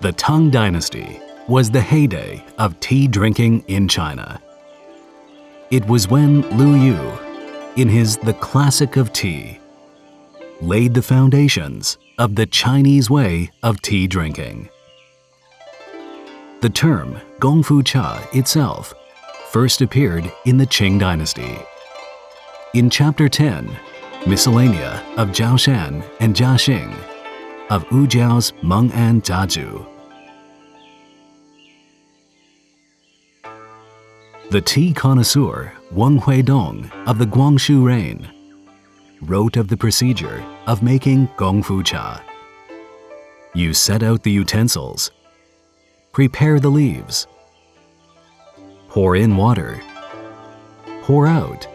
The Tang Dynasty was the heyday of tea drinking in China. It was when Lu Yu, in his The Classic of Tea, laid the foundations of the Chinese way of tea drinking. The term Gongfu Cha itself first appeared in the Qing Dynasty. In Chapter 10, Miscellanea of Jiaoshan and Jiaxing, of Wu Jiao's Meng'an Jiazhu. The tea connoisseur Wang Huidong of the Guangxu reign wrote of the procedure of making Gongfu Cha. You set out the utensils, prepare the leaves, pour in water, pour out,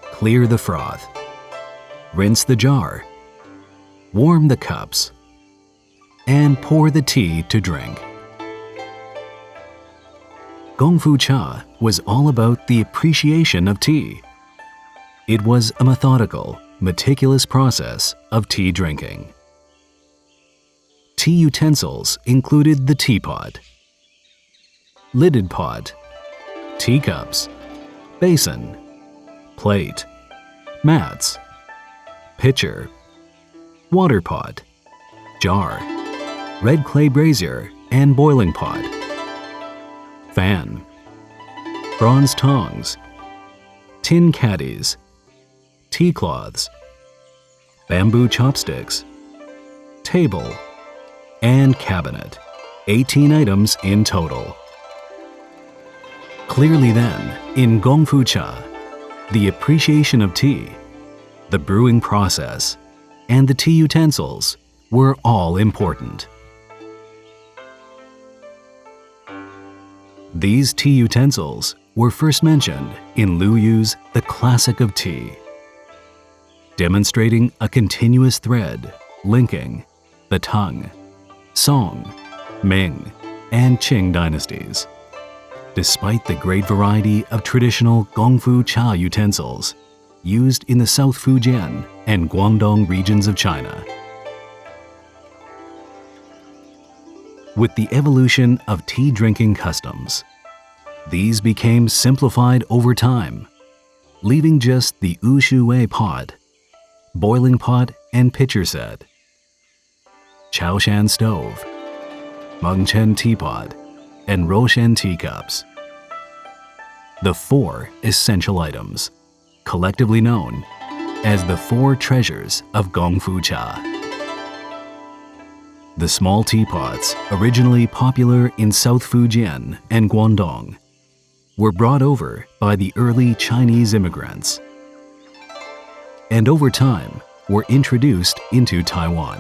clear the froth, rinse the jar, warm the cups, and pour the tea to drink. Gongfu Cha was all about the appreciation of tea. It was a methodical, meticulous process of tea drinking. Tea utensils included the teapot, lidded pot, teacups, basin, plate, mats, pitcher, water pot, jar, red clay brazier and boiling pot, fan, bronze tongs, tin caddies, tea cloths, bamboo chopsticks, table, and cabinet, 18 items in total. Clearly then, in Gongfu Cha, the appreciation of tea, the brewing process, and the tea utensils were all important. These tea utensils were first mentioned in Lu Yu's The Classic of Tea, demonstrating a continuous thread linking the Tang, Song, Ming, and Qing dynasties. Despite the great variety of traditional Gongfu Cha utensils used in the South Fujian and Guangdong regions of China. With the evolution of tea drinking customs, these became simplified over time, leaving just the Wushu pot, boiling pot and pitcher set, Chaoshan stove, Mengchen teapot, and Roshen teacups. The 4 essential items, collectively known as the 4 treasures of Gongfu Cha. The small teapots, originally popular in South Fujian and Guangdong, were brought over by the early Chinese immigrants, and over time were introduced into Taiwan.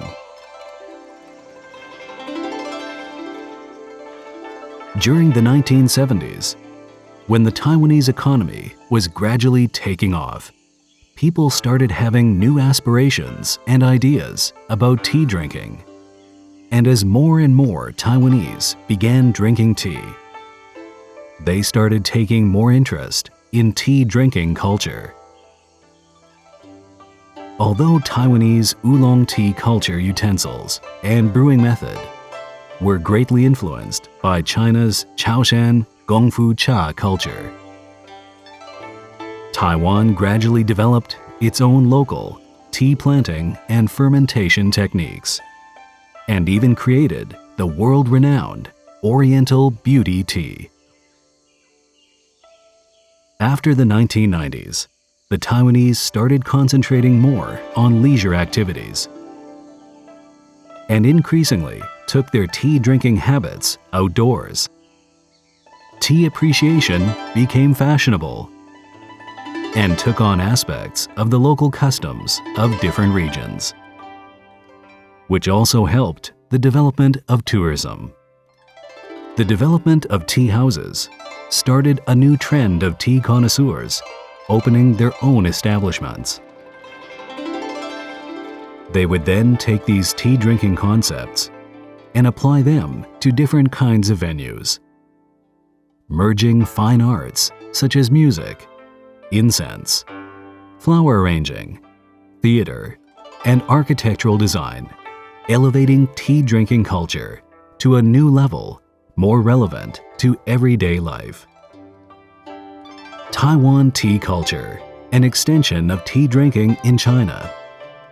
During the 1970s, when the Taiwanese economy was gradually taking off, people started having new aspirations and ideas about tea drinking. And as more and more Taiwanese began drinking tea, they started taking more interest in tea drinking culture. Although Taiwanese oolong tea culture utensils and brewing method were greatly influenced by China's Chaoshan Gongfu Cha culture, Taiwan gradually developed its own local tea planting and fermentation techniques, and even created the world-renowned Oriental Beauty Tea. After the 1990s, the Taiwanese started concentrating more on leisure activities, and increasingly took their tea drinking habits outdoors. Tea appreciation became fashionable and took on aspects of the local customs of different regions, which also helped the development of tourism. The development of tea houses started a new trend of tea connoisseurs opening their own establishments. They would then take these tea drinking concepts and apply them to different kinds of venues, merging fine arts such as music, incense, flower arranging, theater, and architectural design, elevating tea drinking culture to a new level, more relevant to everyday life. Taiwan tea culture, an extension of tea drinking in China,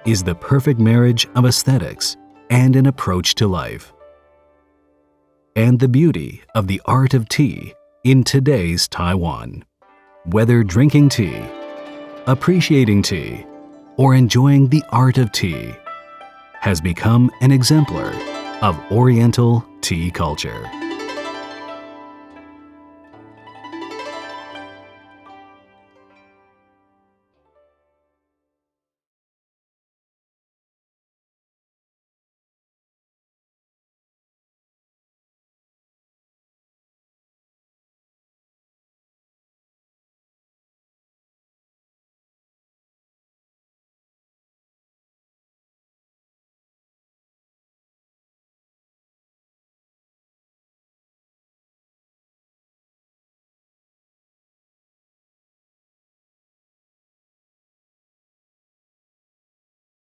is the perfect marriage of aesthetics and an approach to life. And the beauty of the art of tea in today's Taiwan. Whether drinking tea, appreciating tea, or enjoying the art of tea, has become an exemplar of Oriental tea culture.